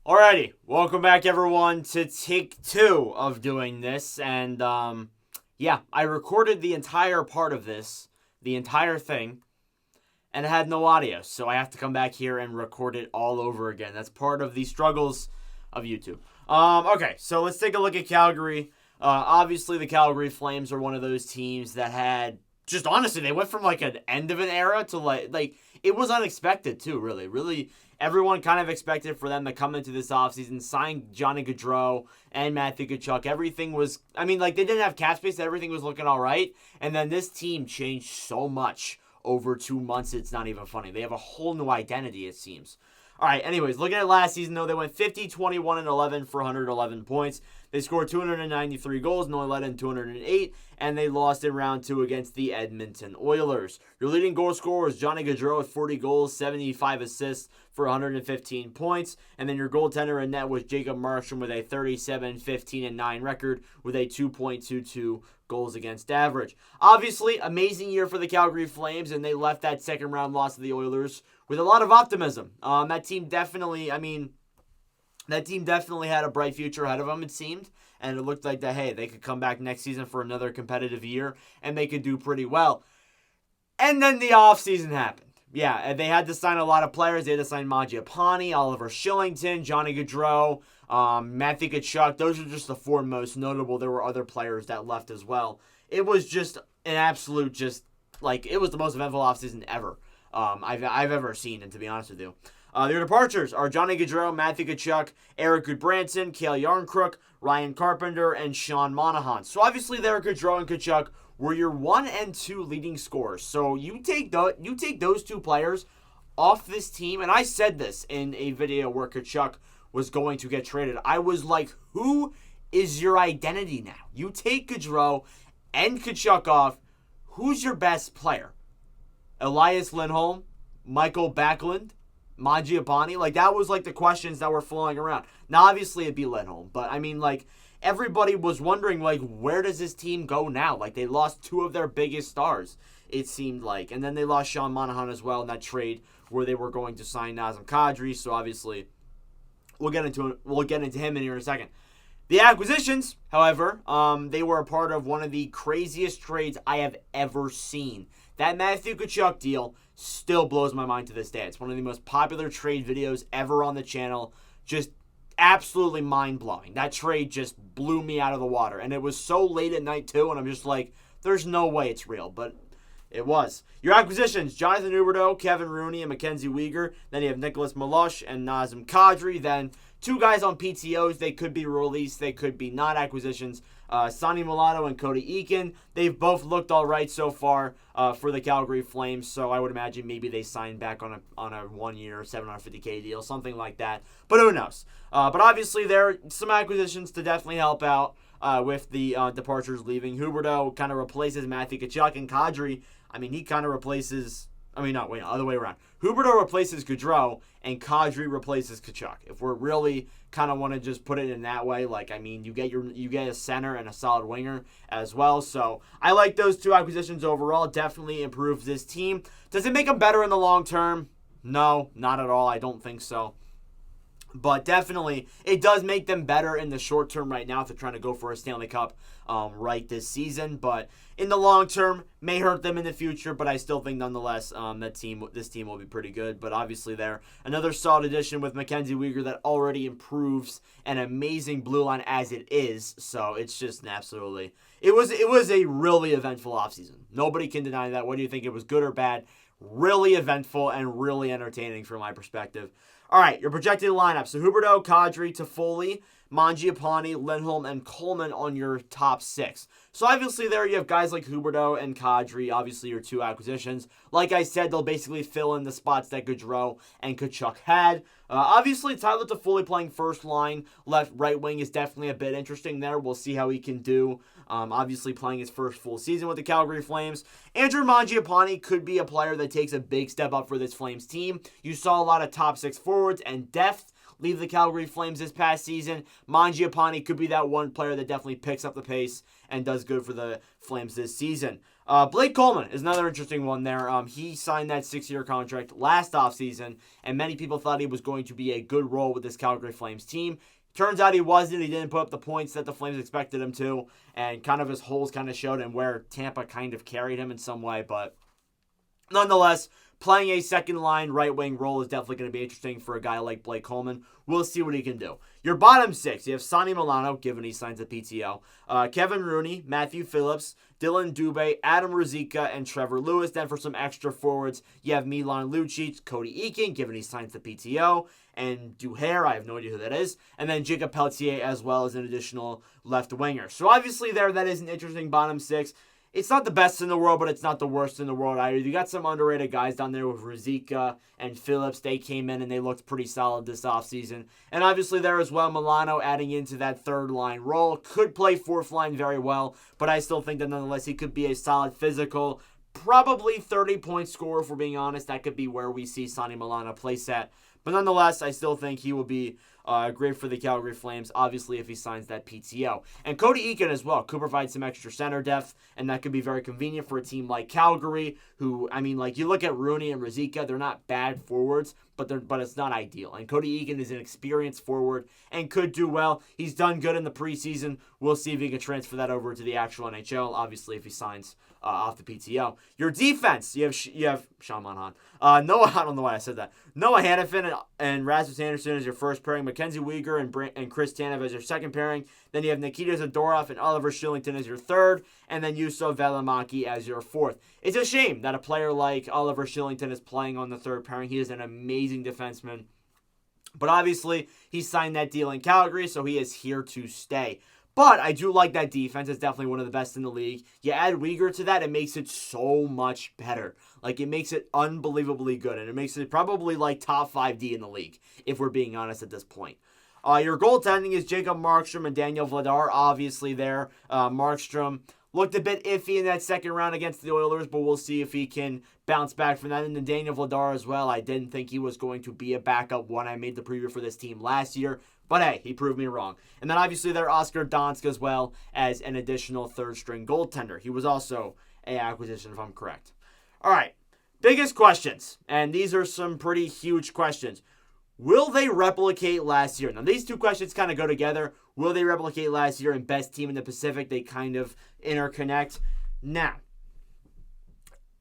Alrighty, welcome back everyone to take 2 of doing this, and yeah, I recorded the entire part of this, the entire thing, and it had no audio, so I have to come back here and record it all over again. That's part of the struggles of YouTube. Okay, so let's take a look at Calgary. Obviously the Calgary Flames are one of those teams that had, just honestly, they went from like an end of an era to like it was unexpected too, really. Everyone kind of expected for them to come into this offseason, sign Johnny Gaudreau and Matthew Tkachuk. Everything was, they didn't have cap space. Everything was looking all right. And then this team changed so much over 2 months. It's not even funny. They have a whole new identity, it seems. All right, anyways, looking at last season, though, they went 50, 21, and 11 for 111 points. They scored 293 goals and only let in 208, and they lost in round 2 against the Edmonton Oilers. Your leading goal scorer was Johnny Gaudreau with 40 goals, 75 assists for 115 points, and then your goaltender in net was Jacob Markstrom with a 37, 15, and 9 record with a 2.22 goals against average. Obviously, amazing year for the Calgary Flames, and they left that second round loss to the Oilers with a lot of optimism. That team definitely had a bright future ahead of them, it seemed. And it looked like that, hey, they could come back next season for another competitive year, and they could do pretty well. And then the offseason happened. Yeah, they had to sign a lot of players. They had to sign Mangiapani, Oliver Shillington, Johnny Gaudreau, Matthew Tkachuk. Those are just the 4 most notable. There were other players that left as well. It was just an absolute, it was the most eventful offseason ever. I've ever seen, and to be honest with you. Their departures are Johnny Gaudreau, Matthew Tkachuk, Eric Goodbranson, Cale Yarncrook, Ryan Carpenter, and Sean Monahan. So obviously, Eric Gaudreau and Tkachuk were your 1 and 2 leading scorers. So you take those 2 players off this team, and I said this in a video where Tkachuk was going to get traded. I was like, who is your identity now? You take Gaudreau and Tkachuk off. Who's your best player? Elias Lindholm, Michael Backlund, Mangiapani? That was the questions that were flowing around. Now, obviously, it'd be Lindholm, but everybody was wondering, where does this team go now? They lost 2 of their biggest stars, it seemed like. And then they lost Sean Monahan as well in that trade where they were going to sign Nazem Kadri, so obviously, we'll get into him in here in a second. The acquisitions, however, they were a part of one of the craziest trades I have ever seen. That Matthew Tkachuk deal still blows my mind to this day. It's one of the most popular trade videos ever on the channel. Just absolutely mind-blowing. That trade just blew me out of the water. And it was so late at night, too, and I'm just like, there's no way it's real. But it was. Your acquisitions, Jonathan Huberdeau, Kevin Rooney, and Mackenzie Weegar. Then you have Nicholas Meloche and Nazem Kadri. Then 2 guys on PTOs. They could be released. They could be not acquisitions. Sonny Milano and Cody Eakin. They've both looked all right so far for the Calgary Flames. So I would imagine maybe they sign back on a 1-year, $750K deal, something like that. But who knows? But obviously there are some acquisitions to definitely help out with the departures leaving. Huberdeau kind of replaces Matthew Tkachuk, and Kadri, he kind of replaces... other way around. Huberdeau replaces Gaudreau, and Kadri replaces Tkachuk. If we're really kind of want to just put it in that way, you get a center and a solid winger as well. So I like those 2 acquisitions overall. Definitely improves this team. Does it make them better in the long term? No, not at all. I don't think so. But definitely, it does make them better in the short term right now if they're trying to go for a Stanley Cup right this season. But in the long term, may hurt them in the future. But I still think, nonetheless, this team will be pretty good. But obviously, they're another solid addition with Mackenzie Weegar that already improves an amazing blue line as it is. So it's just an absolutely... It was a really eventful offseason. Nobody can deny that. Whether you think it was good or bad, really eventful and really entertaining from my perspective. All right, your projected lineup. So Huberdeau, Kadri, Toffoli, Mangiapani, Lindholm, and Coleman on your top 6. So obviously there you have guys like Huberdeau and Kadri, obviously your 2 acquisitions. Like I said, they'll basically fill in the spots that Gaudreau and Tkachuk had. Obviously, Tyler Toffoli playing first line, right wing is definitely a bit interesting there. We'll see how he can do. Obviously playing his first full season with the Calgary Flames. Andrew Mangiapani could be a player that takes a big step up for this Flames team. You saw a lot of top 6 forwards and depth leave the Calgary Flames this past season. Mangiapani could be that one player that definitely picks up the pace and does good for the Flames this season. Blake Coleman is another interesting one there. He signed that 6-year contract last offseason, and many people thought he was going to be a good role with this Calgary Flames team. Turns out he wasn't. He didn't put up the points that the Flames expected him to, and kind of his holes kind of showed him where Tampa kind of carried him in some way, but nonetheless, playing a second-line right-wing role is definitely going to be interesting for a guy like Blake Coleman. We'll see what he can do. Your bottom 6, you have Sonny Milano, given he signs a PTO, Kevin Rooney, Matthew Phillips, Dylan Dubé, Adam Ruzicka, and Trevor Lewis. Then for some extra forwards, you have Milan Lucic, Cody Eakin, given he signs the PTO, and Duhair, I have no idea who that is, and then Jacob Pelletier as well as an additional left winger. So obviously that is an interesting bottom 6. It's not the best in the world, but it's not the worst in the world either. You got some underrated guys down there with Ruzicka and Phillips. They came in and they looked pretty solid this offseason. And obviously there as well, Milano adding into that third-line role. Could play fourth line very well, but I still think that nonetheless he could be a solid physical, probably 30-point scorer if we're being honest. That could be where we see Sonny Milano place at. But nonetheless, I still think he will be great for the Calgary Flames, obviously, if he signs that PTO. And Cody Eakin as well could provide some extra center depth, and that could be very convenient for a team like Calgary, who, I mean, like, you look at Rooney and Ruzicka, they're not bad forwards, but it's not ideal. And Cody Eakin is an experienced forward and could do well. He's done good in the preseason. We'll see if he can transfer that over to the actual NHL, obviously, if he signs off the PTO. Your defense, you have Sean Monahan. I don't know why I said that. Noah Hannafin and Rasmus Anderson as your first pairing. Mackenzie Weegar and Chris Tanev as your second pairing. Then you have Nikita Zadorov and Oliver Shillington as your third. And then Juuso Välimäki as your fourth. It's a shame that a player like Oliver Shillington is playing on the third pairing. He is an amazing defenseman. But obviously, he signed that deal in Calgary, so he is here to stay. But I do like that defense. It's definitely one of the best in the league. You add Weegar to that, it makes it so much better. Like, it makes it unbelievably good. And it makes it probably like top 5D in the league, if we're being honest at this point. Your goaltending is Jacob Markstrom and Daniel Vladar, obviously there. Markstrom looked a bit iffy in that second round against the Oilers, but we'll see if he can bounce back from that. And then Daniel Vladar as well. I didn't think he was going to be a backup when I made the preview for this team last year. But hey, he proved me wrong. And then obviously there Oscar Donsk as well as an additional third-string goaltender. He was also an acquisition, if I'm correct. All right, biggest questions. And these are some pretty huge questions. Will they replicate last year? Now, these two questions kind of go together. Will they replicate last year and best team in the Pacific? They kind of interconnect. Now,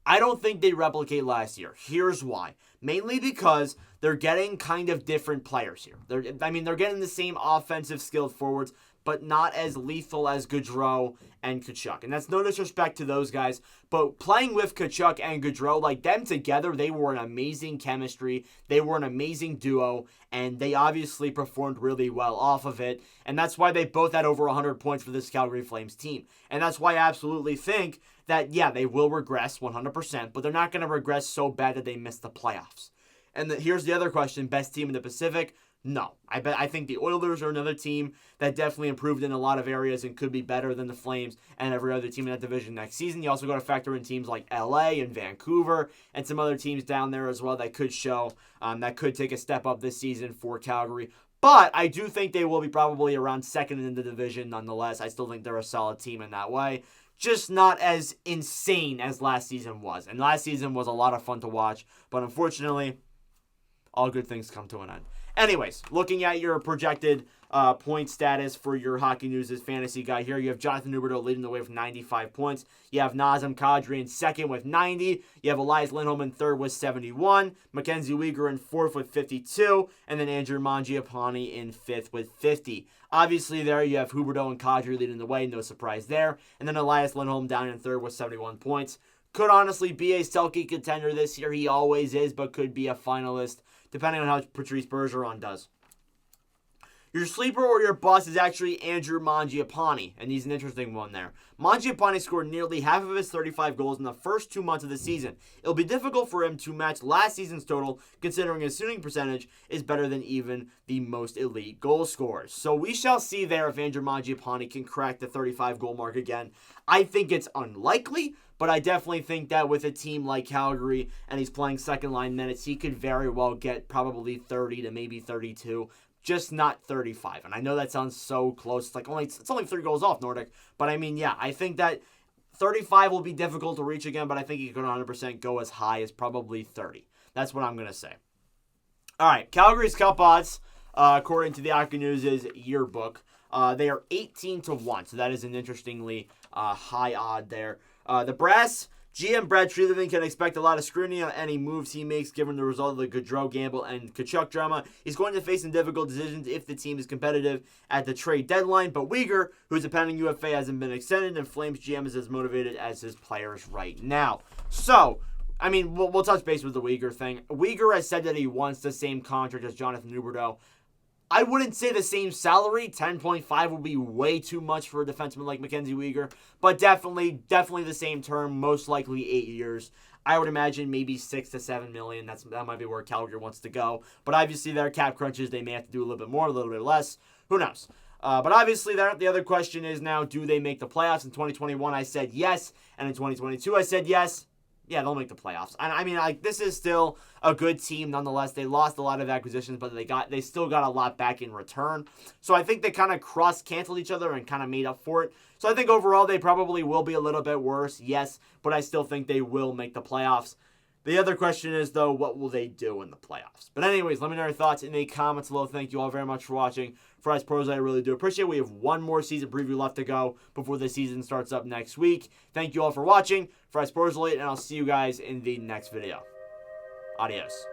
I don't think they replicate last year. Here's why. Mainly because they're getting kind of different players here. They're getting the same offensive skilled forwards, but not as lethal as Gaudreau and Tkachuk. And that's no disrespect to those guys, but playing with Tkachuk and Gaudreau, like them together, they were an amazing chemistry. They were an amazing duo, and they obviously performed really well off of it. And that's why they both had over 100 points for this Calgary Flames team. And that's why I absolutely think that, yeah, they will regress 100%, but they're not going to regress so bad that they miss the playoffs. And here's the other question, best team in the Pacific? No. I think the Oilers are another team that definitely improved in a lot of areas and could be better than the Flames and every other team in that division next season. You also got to factor in teams like LA and Vancouver and some other teams down there as well that could show, that could take a step up this season for Calgary. But I do think they will be probably around second in the division nonetheless. I still think they're a solid team in that way. Just not as insane as last season was. And last season was a lot of fun to watch. But unfortunately, all good things come to an end. Anyways, looking at your projected point status for your Hockey News' fantasy guy here, you have Jonathan Huberdeau leading the way with 95 points. You have Nazem Kadri in second with 90. You have Elias Lindholm in third with 71. Mackenzie Weegar in fourth with 52. And then Andrew Mangiapani in fifth with 50. Obviously, there you have Huberdeau and Kadri leading the way. No surprise there. And then Elias Lindholm down in third with 71 points. Could honestly be a Selke contender this year. He always is, but could be a finalist, depending on how Patrice Bergeron does. Your sleeper or your bust is actually Andrew Mangiapani, and he's an interesting one there. Mangiapani scored nearly half of his 35 goals in the first 2 months of the season. It'll be difficult for him to match last season's total, considering his shooting percentage is better than even the most elite goal scorers. So we shall see there if Andrew Mangiapani can crack the 35-goal mark again. I think it's unlikely, but I definitely think that with a team like Calgary, and he's playing second-line minutes, he could very well get probably 30 to maybe 32, just not 35. And I know that sounds so close. It's only 3 goals off Nordic. But I mean, yeah, I think that 35 will be difficult to reach again, but I think he could 100% go as high as probably 30. That's what I'm going to say. All right, Calgary's Cup odds, according to the Hockey News' yearbook, they are 18-1, so that is an interestingly high odd there. The Brass, GM Brad Treliving can expect a lot of scrutiny on any moves he makes given the result of the Gaudreau gamble and Tkachuk drama. He's going to face some difficult decisions if the team is competitive at the trade deadline, but Weegar, who's a pending UFA, hasn't been extended, and Flames GM is as motivated as his players right now. So, I mean, we'll touch base with the Weegar thing. Weegar has said that he wants the same contract as Jonathan Huberdeau. I wouldn't say the same salary. 10.5 would be way too much for a defenseman like Mackenzie Weegar. But definitely the same term, most likely 8 years. I would imagine maybe 6 to 7 million. That might be where Calgary wants to go. But obviously their cap crunches, they may have to do a little bit more, a little bit less. Who knows? But obviously the other question is now, do they make the playoffs? In 2021 I said yes. And in 2022 I said yes. Yeah, they'll make the playoffs. And I mean, this is still a good team nonetheless. They lost a lot of acquisitions, but they still got a lot back in return. So I think they kind of cross-canceled each other and kind of made up for it. So I think overall they probably will be a little bit worse, yes, but I still think they will make the playoffs. The other question is, though, what will they do in the playoffs? But anyways, let me know your thoughts in the comments below. Thank you all very much for watching. For Ice Pros, I really do appreciate it. We have one more season preview left to go before the season starts up next week. Thank you all for watching. For Ice Pros, and I'll see you guys in the next video. Adios.